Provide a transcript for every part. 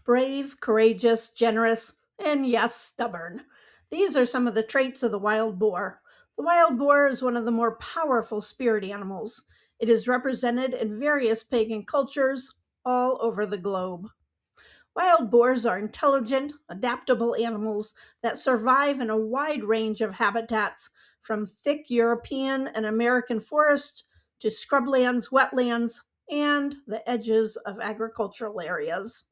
brave, courageous, generous, and yes, stubborn. These are some of the traits of the wild boar. The wild boar is one of the more powerful spirit animals. It is represented in various pagan cultures all over the globe. Wild boars are intelligent, adaptable animals that survive in a wide range of habitats, from thick European and American forests to scrublands, wetlands, and the edges of agricultural areas.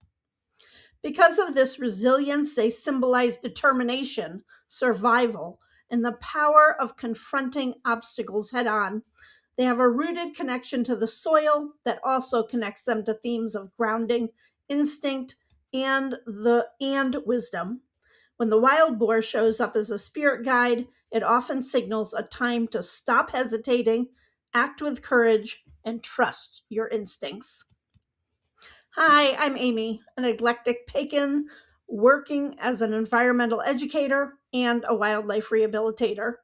Because of this resilience, they symbolize determination, survival, and the power of confronting obstacles head on. They have a rooted connection to the soil that also connects them to themes of grounding, instinct, and wisdom. When the wild boar shows up as a spirit guide, it often signals a time to stop hesitating, act with courage, and trust your instincts. Hi, I'm Amy, an eclectic pagan working as an environmental educator and a wildlife rehabilitator.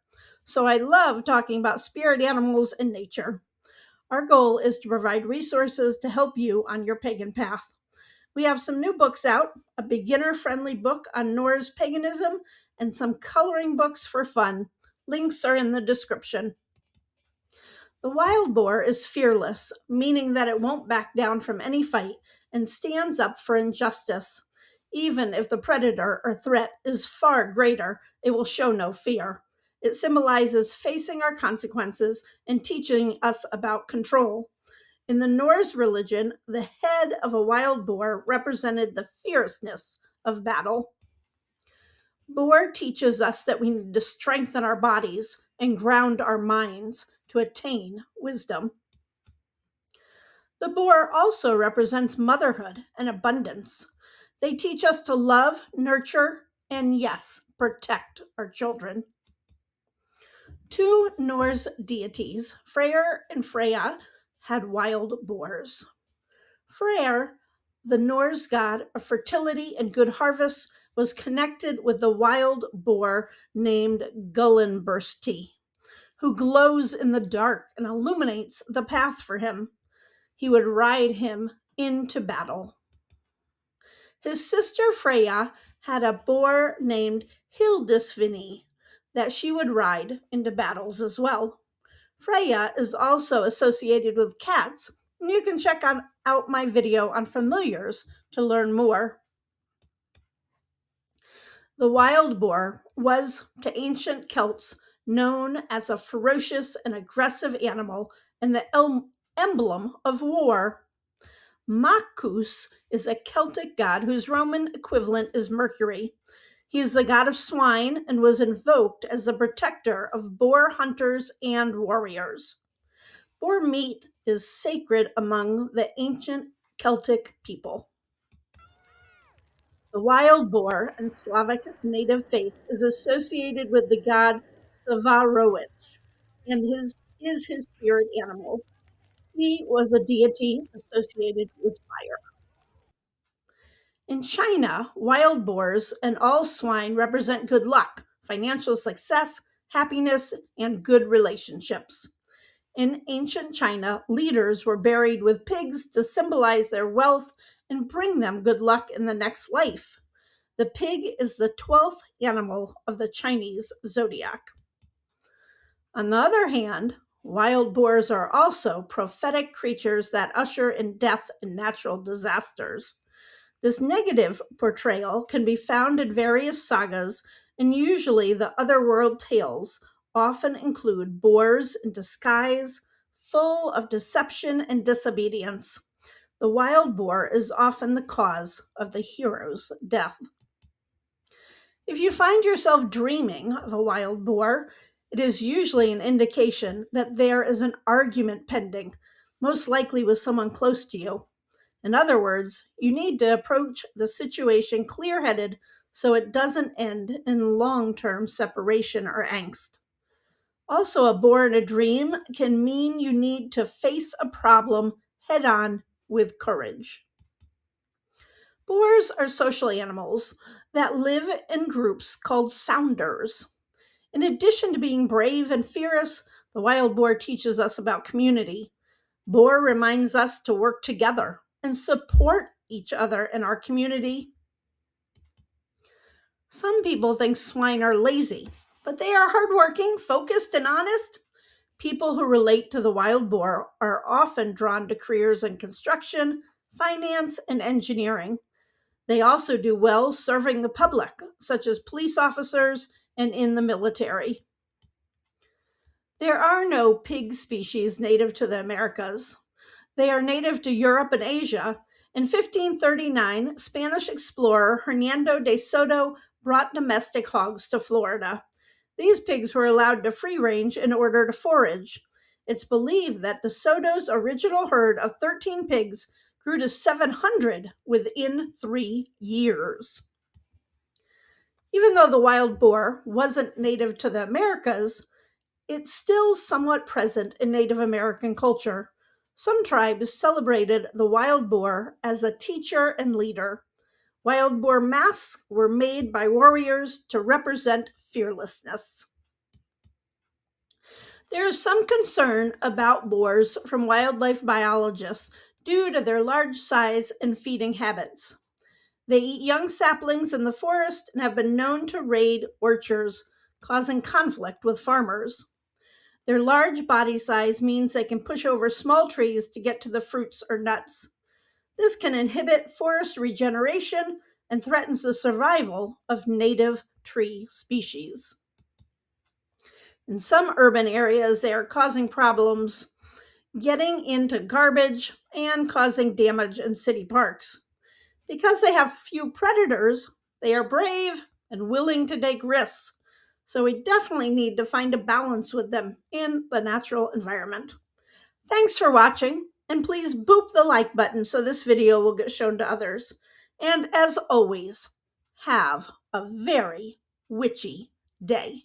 So I love talking about spirit animals and nature. Our goal is to provide resources to help you on your pagan path. We have some new books out, a beginner friendly book on Norse paganism, and some coloring books for fun. Links are in the description. The wild boar is fearless, meaning that it won't back down from any fight and stands up for injustice. Even if the predator or threat is far greater, it will show no fear. It symbolizes facing our consequences and teaching us about control. In the Norse religion, the head of a wild boar represented the fierceness of battle. Boar teaches us that we need to strengthen our bodies and ground our minds to attain wisdom. The boar also represents motherhood and abundance. They teach us to love, nurture, and yes, protect our children. Two Norse deities, Freyr and Freya, had wild boars. Freyr, the Norse god of fertility and good harvests, was connected with the wild boar named Gullinbursti, who glows in the dark and illuminates the path for him. He would ride him into battle. His sister Freya had a boar named Hildisvini that she would ride into battles as well. Freya is also associated with cats, and you can check out my video on familiars to learn more. The wild boar was, to ancient Celts, known as a ferocious and aggressive animal and the emblem of war. Makus is a Celtic god whose Roman equivalent is Mercury. He is the god of swine and was invoked as the protector of boar hunters and warriors. Boar meat is sacred among the ancient Celtic people. The wild boar and Slavic native faith is associated with the god Savarovich and is his spirit animal. He was a deity associated with fire. In China, wild boars and all swine represent good luck, financial success, happiness, and good relationships. In ancient China, leaders were buried with pigs to symbolize their wealth and bring them good luck in the next life. The pig is the 12th animal of the Chinese zodiac. On the other hand, wild boars are also prophetic creatures that usher in death and natural disasters. This negative portrayal can be found in various sagas, and usually the otherworld tales often include boars in disguise, full of deception and disobedience. The wild boar is often the cause of the hero's death. If you find yourself dreaming of a wild boar, it is usually an indication that there is an argument pending, most likely with someone close to you. In other words, you need to approach the situation clear headed so it doesn't end in long term separation or angst. Also, a boar in a dream can mean you need to face a problem head on with courage. Boars are social animals that live in groups called sounders. In addition to being brave and fierce, the wild boar teaches us about community. Boar reminds us to work together and support each other in our community. Some people think swine are lazy, but they are hardworking, focused, and honest. People who relate to the wild boar are often drawn to careers in construction, finance, and engineering. They also do well serving the public, such as police officers and in the military. There are no pig species native to the Americas. They are native to Europe and Asia. In 1539, Spanish explorer Hernando de Soto brought domestic hogs to Florida. These pigs were allowed to free range in order to forage. It's believed that De Soto's original herd of 13 pigs grew to 700 within 3 years. Even though the wild boar wasn't native to the Americas, it's still somewhat present in Native American culture. Some tribes celebrated the wild boar as a teacher and leader. Wild boar masks were made by warriors to represent fearlessness. There is some concern about boars from wildlife biologists due to their large size and feeding habits. They eat young saplings in the forest and have been known to raid orchards, causing conflict with farmers. Their large body size means they can push over small trees to get to the fruits or nuts. This can inhibit forest regeneration and threatens the survival of native tree species. In some urban areas, they are causing problems getting into garbage and causing damage in city parks. Because they have few predators, they are brave and willing to take risks. So we definitely need to find a balance with them in the natural environment. Thanks for watching, and please boop the like button so this video will get shown to others. And as always, have a very witchy day.